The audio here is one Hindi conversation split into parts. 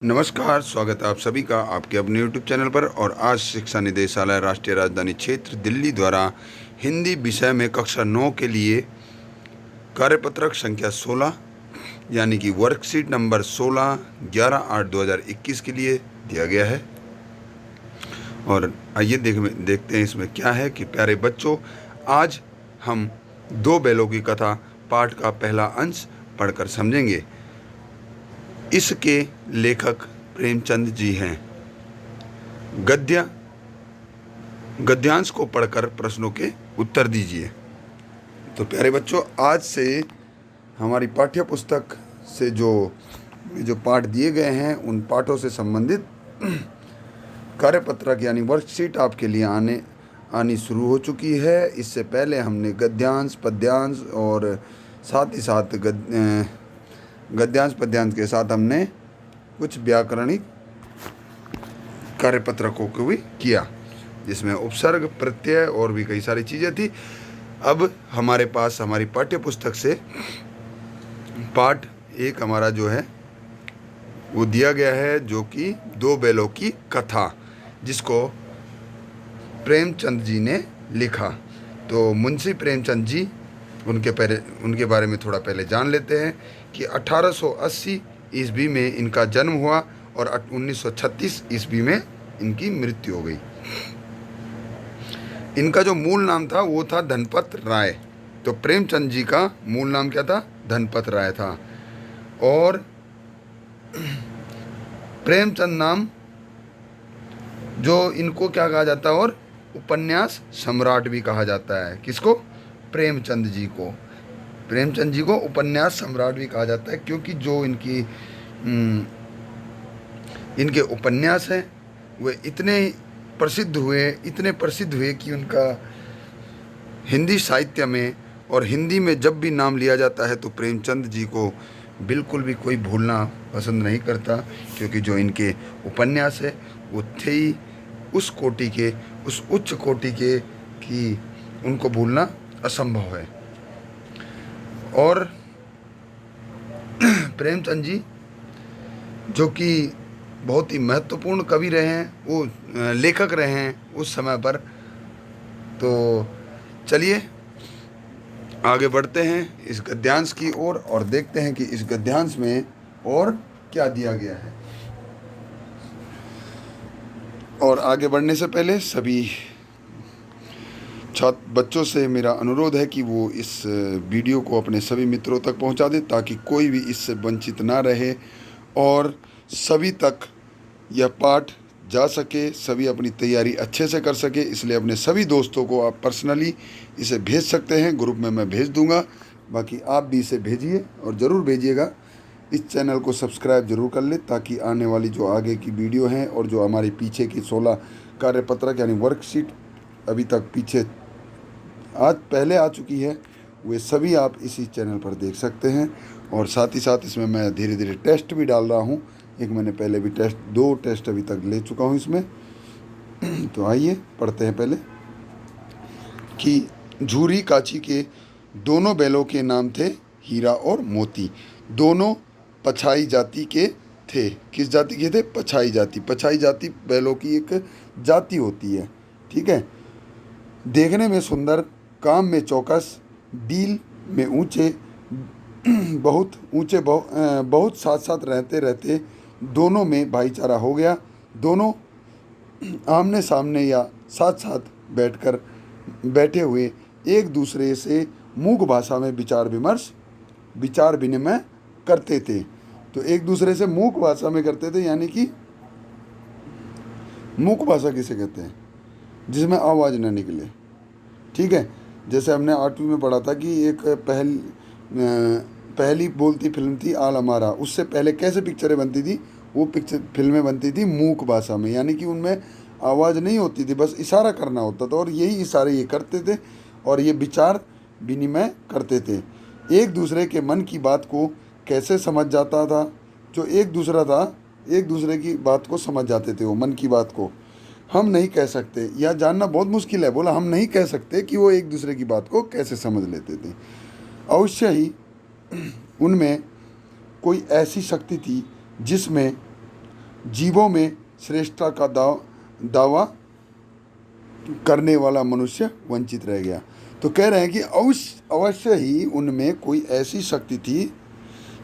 नमस्कार, स्वागत है आप सभी का आपके अपने यूट्यूब चैनल पर। और आज शिक्षा निदेशालय राष्ट्रीय राजधानी क्षेत्र दिल्ली द्वारा हिंदी विषय में कक्षा 9 के लिए कार्यपत्रक संख्या 16 यानी कि वर्कशीट नंबर 16 11/8/2021 के लिए दिया गया है। और आइए देखते हैं इसमें क्या है कि प्यारे बच्चों, आज हम दो बैलों की कथा पाठ का पहला अंश पढ़कर समझेंगे। इसके लेखक प्रेमचंद जी हैं। गद्यांश को पढ़कर प्रश्नों के उत्तर दीजिए। तो प्यारे बच्चों, आज से हमारी पाठ्य पुस्तक से जो पाठ दिए गए हैं उन पाठों से संबंधित कार्यपत्रक यानी वर्कशीट आपके लिए आनी शुरू हो चुकी है। इससे पहले हमने गद्यांश, पद्यांश और साथ ही साथ गद्यांश पद्यांश के साथ हमने कुछ व्याकरणिक कार्यपत्रकों को भी किया, जिसमें उपसर्ग, प्रत्यय और भी कई सारी चीज़ें थी। अब हमारे पास हमारी पाठ्य पुस्तक से पाठ 1 हमारा जो है वो दिया गया है, जो कि दो बैलों की कथा, जिसको प्रेमचंद जी ने लिखा। तो मुंशी प्रेमचंद जी, उनके बारे में थोड़ा पहले जान लेते हैं कि 1880 ईस्वी में इनका जन्म हुआ और 1936 ईस्वी में इनकी मृत्यु हो गई। इनका जो मूल नाम था वो था धनपत राय। तो प्रेमचंद जी का मूल नाम क्या था? धनपत राय था। और प्रेमचंद नाम जो इनको क्या कहा जाता है, और उपन्यास सम्राट भी कहा जाता है। किसको? प्रेमचंद जी को उपन्यास सम्राट भी कहा जाता है, क्योंकि जो इनके उपन्यास हैं वे इतने प्रसिद्ध हुए कि उनका हिंदी साहित्य में और हिंदी में जब भी नाम लिया जाता है तो प्रेमचंद जी को बिल्कुल भी कोई भूलना पसंद नहीं करता, क्योंकि जो इनके उपन्यास है वो थे ही उस उच्च कोटि के कि उनको भूलना असंभव है। और प्रेमचंद जी जो कि बहुत ही महत्वपूर्ण कवि रहे हैं, वो लेखक रहे हैं उस समय पर। तो चलिए आगे बढ़ते हैं इस गद्यांश की ओर और देखते हैं कि इस गद्यांश में और क्या दिया गया है। और आगे बढ़ने से पहले सभी बच्चों से मेरा अनुरोध है कि वो इस वीडियो को अपने सभी मित्रों तक पहुंचा दें, ताकि कोई भी इससे वंचित ना रहे और सभी तक यह पाठ जा सके, सभी अपनी तैयारी अच्छे से कर सके। इसलिए अपने सभी दोस्तों को आप पर्सनली इसे भेज सकते हैं, ग्रुप में मैं भेज दूंगा। बाकी आप भी इसे भेजिए और ज़रूर भेजिएगा। इस चैनल को सब्सक्राइब जरूर कर ले, ताकि आने वाली जो आगे की वीडियो हैं और जो हमारी पीछे की 16 कार्यपत्रक यानी वर्कशीट अभी तक पहले आ चुकी है, वे सभी आप इसी चैनल पर देख सकते हैं। और साथ ही साथ इसमें मैं धीरे धीरे टेस्ट भी डाल रहा हूँ। एक मैंने पहले भी 2 टेस्ट अभी तक ले चुका हूँ इसमें। तो आइए पढ़ते हैं पहले कि झूरी काची के दोनों बैलों के नाम थे हीरा और मोती। दोनों पछाई जाति के थे। किस जाति के थे? पछाई जाति। पछाई जाति बैलों की एक जाति होती है, ठीक है। देखने में सुंदर, काम में चौकस, डील में ऊंचे, बहुत साथ साथ रहते दोनों में भाईचारा हो गया। दोनों आमने सामने या साथ साथ बैठे हुए एक दूसरे से मूक भाषा में विचार विनिमय करते थे। तो एक दूसरे से मूक भाषा में करते थे, यानी कि मूक भाषा किसे कहते हैं? जिसमें आवाज़ ना निकले, ठीक है। जैसे हमने 8वीं में पढ़ा था कि एक पहली बोलती फिल्म थी आल हमारा। उससे पहले कैसे पिक्चरें बनती थी? वो फिल्में बनती थी मूक भाषा में, यानी कि उनमें आवाज़ नहीं होती थी, बस इशारा करना होता था। और यही इशारे ये करते थे और ये विचार विनिमय करते थे। एक दूसरे के मन की बात को कैसे समझ जाता था? जो एक दूसरे की बात को समझ जाते थे, वो मन की बात को हम नहीं कह सकते, यह जानना बहुत मुश्किल है। बोला हम नहीं कह सकते कि वो एक दूसरे की बात को कैसे समझ लेते थे। अवश्य ही उनमें कोई ऐसी शक्ति थी जिसमें जीवों में श्रेष्ठता का दावा करने वाला मनुष्य वंचित रह गया। तो कह रहे हैं कि अवश्य ही उनमें कोई ऐसी शक्ति थी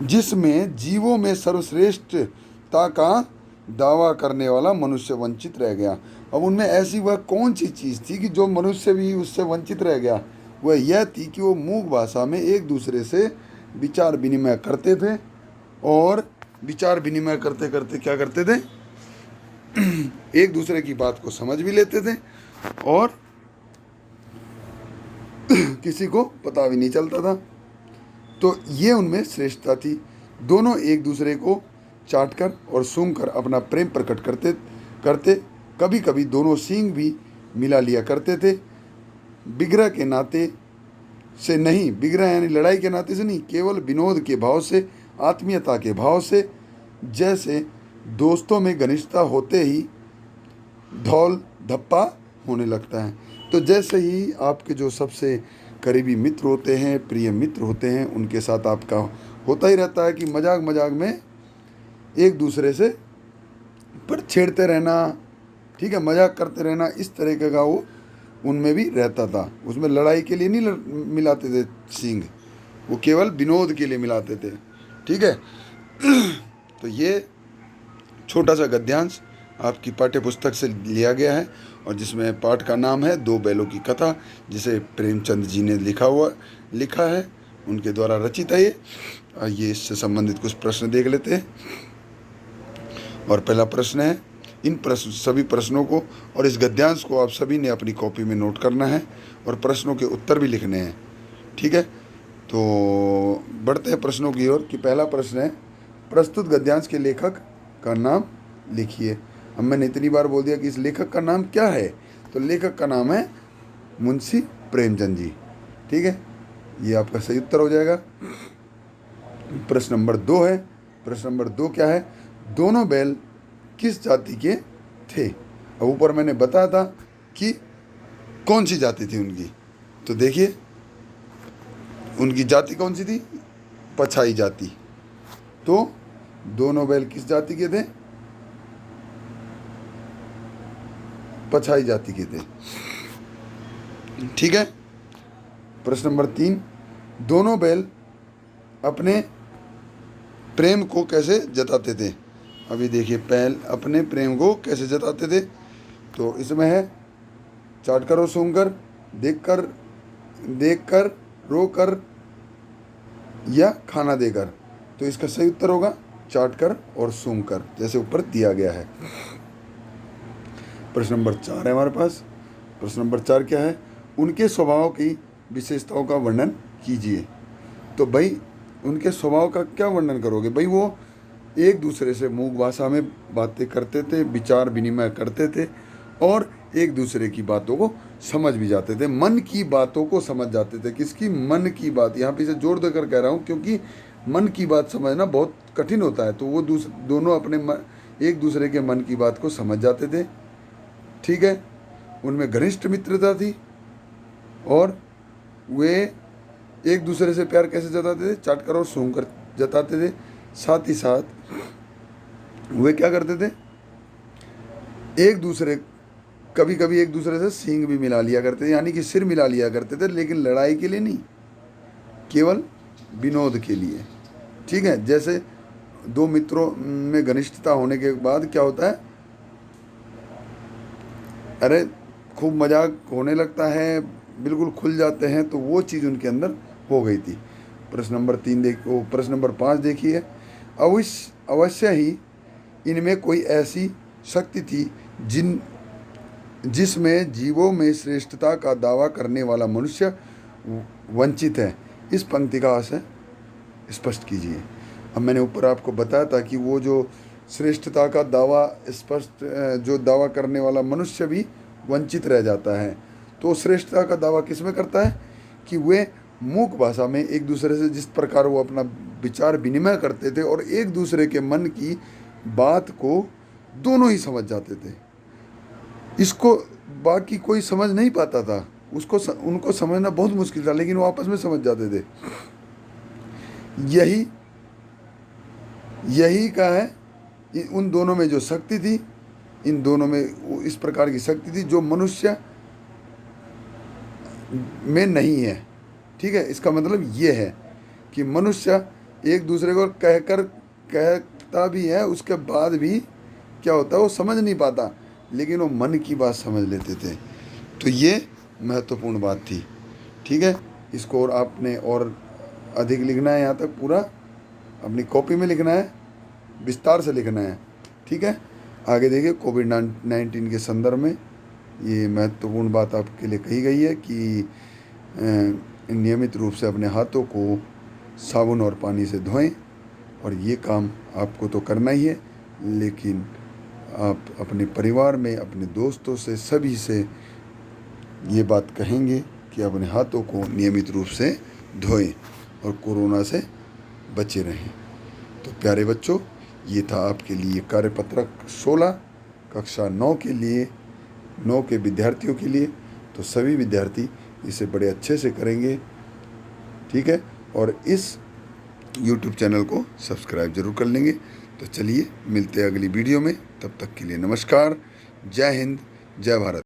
जिसमें जीवों में सर्वश्रेष्ठता का दावा करने वाला मनुष्य वंचित रह गया। अब उनमें ऐसी वह कौन सी चीज़ थी कि जो मनुष्य भी उससे वंचित रह गया? वह यह थी कि वो मूक भाषा में एक दूसरे से विचार विनिमय करते थे, और विचार विनिमय करते करते क्या करते थे, एक दूसरे की बात को समझ भी लेते थे और किसी को पता भी नहीं चलता था। तो ये उनमें श्रेष्ठता थी। दोनों एक दूसरे को चाटकर और सूंघकर अपना प्रेम प्रकट करते कभी कभी दोनों सींग भी मिला लिया करते थे। विग्रह के नाते से नहीं, विग्रह यानी लड़ाई के नाते से नहीं, केवल विनोद के भाव से, आत्मीयता के भाव से। जैसे दोस्तों में घनिष्ठता होते ही धौल धप्पा होने लगता है। तो जैसे ही आपके जो सबसे करीबी मित्र होते हैं, प्रिय मित्र होते हैं, उनके साथ आपका होता ही रहता है कि मजाक मजाक में एक दूसरे से पर छेड़ते रहना, ठीक है, मजाक करते रहना, इस तरीके का वो उनमें भी रहता था। उसमें लड़ाई के लिए नहीं मिलाते थे सींग, वो केवल विनोद के लिए मिलाते थे, ठीक है। तो ये छोटा सा गद्यांश आपकी पाठ्य पुस्तक से लिया गया है, और जिसमें पाठ का नाम है दो बैलों की कथा, जिसे प्रेमचंद जी ने लिखा है, उनके द्वारा रचित है ये इससे संबंधित कुछ प्रश्न देख लेते हैं। और पहला प्रश्न है, इन सभी प्रश्नों को और इस गद्यांश को आप सभी ने अपनी कॉपी में नोट करना है और प्रश्नों के उत्तर भी लिखने हैं, ठीक है। तो बढ़ते हैं प्रश्नों की ओर कि पहला प्रश्न है, प्रस्तुत गद्यांश के लेखक का नाम लिखिए। अब मैंने इतनी बार बोल दिया कि इस लेखक का नाम क्या है, तो लेखक का नाम है मुंशी प्रेमचंद जी, ठीक है, ये आपका सही उत्तर हो जाएगा। प्रश्न नंबर 2 है, प्रश्न नंबर 2 क्या है, दोनों बैल किस जाति के थे? अब ऊपर मैंने बताया था कि कौन सी जाति थी उनकी, तो देखिए उनकी जाति कौन सी थी, पछाई जाति। तो दोनों बैल किस जाति के थे, पछाई जाति के थे, ठीक है। प्रश्न नंबर 3, दोनों बैल अपने प्रेम को कैसे जताते थे? अभी देखिए बैल अपने प्रेम को कैसे जताते थे, तो इसमें है चाट कर और सूंघ कर, देख कर, रो कर या खाना देकर। तो इसका सही उत्तर होगा चाट कर और सूंघ कर, जैसे ऊपर दिया गया है। प्रश्न नंबर 4 है हमारे पास। प्रश्न नंबर 4 क्या है, उनके स्वभाव की विशेषताओं का वर्णन कीजिए। तो भाई उनके स्वभाव का क्या वर्णन करोगे? भाई वो एक दूसरे से मूक भाषा में बातें करते थे, विचार विनिमय करते थे और एक दूसरे की बातों को समझ भी जाते थे, मन की बातों को समझ जाते थे। किसकी? मन की बात। यहाँ पे इसे जोर देकर कह रहा हूँ क्योंकि मन की बात समझना बहुत कठिन होता है। तो वो दोनों अपने एक दूसरे के मन की बात को समझ जाते थे, ठीक है। उनमें घनिष्ठ मित्रता थी और वे एक दूसरे से प्यार कैसे जताते थे? चाट कर और सूंघ कर जताते थे। साथ ही साथ वे क्या करते थे? कभी कभी एक दूसरे से सींग भी मिला लिया करते थे, यानी कि सिर मिला लिया करते थे, लेकिन लड़ाई के लिए नहीं, केवल विनोद के लिए, ठीक है। जैसे दो मित्रों में घनिष्ठता होने के बाद क्या होता है, अरे खूब मजाक होने लगता है, बिल्कुल खुल जाते हैं, तो वो चीज़ उनके अंदर हो गई थी। प्रश्न नंबर 5 देखिए, अवश्य ही इनमें कोई ऐसी शक्ति थी जिसमें जीवों में श्रेष्ठता का दावा करने वाला मनुष्य वंचित है। इस पंक्ति का आशय स्पष्ट कीजिए। अब मैंने ऊपर आपको बताया था कि वो जो श्रेष्ठता का दावा जो दावा करने वाला मनुष्य भी वंचित रह जाता है। तो श्रेष्ठता का दावा किस में करता है? कि वे मूक भाषा में एक दूसरे से जिस प्रकार वो अपना विचार विनिमय करते थे और एक दूसरे के मन की बात को दोनों ही समझ जाते थे। इसको बाकी कोई समझ नहीं पाता था, उनको समझना बहुत मुश्किल था, लेकिन वो आपस में समझ जाते थे। यही का है उन दोनों में जो शक्ति थी, इन दोनों में इस प्रकार की शक्ति थी जो मनुष्य में नहीं है। ठीक है, इसका मतलब ये है कि मनुष्य एक दूसरे को कहता भी है, उसके बाद भी क्या होता है वो समझ नहीं पाता, लेकिन वो मन की बात समझ लेते थे। तो ये महत्वपूर्ण बात थी। ठीक है, इसको और आपने और अधिक लिखना है, यहाँ तक पूरा अपनी कॉपी में लिखना है, विस्तार से लिखना है। ठीक है, आगे देखिए कोविड-19 के संदर्भ में ये महत्वपूर्ण बात आपके लिए कही गई है कि नियमित रूप से अपने हाथों को साबुन और पानी से धोएं। और ये काम आपको तो करना ही है, लेकिन आप अपने परिवार में, अपने दोस्तों से, सभी से ये बात कहेंगे कि अपने हाथों को नियमित रूप से धोएं और कोरोना से बचे रहें। तो प्यारे बच्चों, ये था आपके लिए कार्यपत्रक 16 कक्षा 9 के लिए, 9 के विद्यार्थियों के लिए। तो सभी विद्यार्थी इसे बड़े अच्छे से करेंगे। ठीक है, और इस YouTube चैनल को सब्सक्राइब ज़रूर कर लेंगे। तो चलिए मिलते हैं अगली वीडियो में, तब तक के लिए नमस्कार, जय हिंद, जय भारत।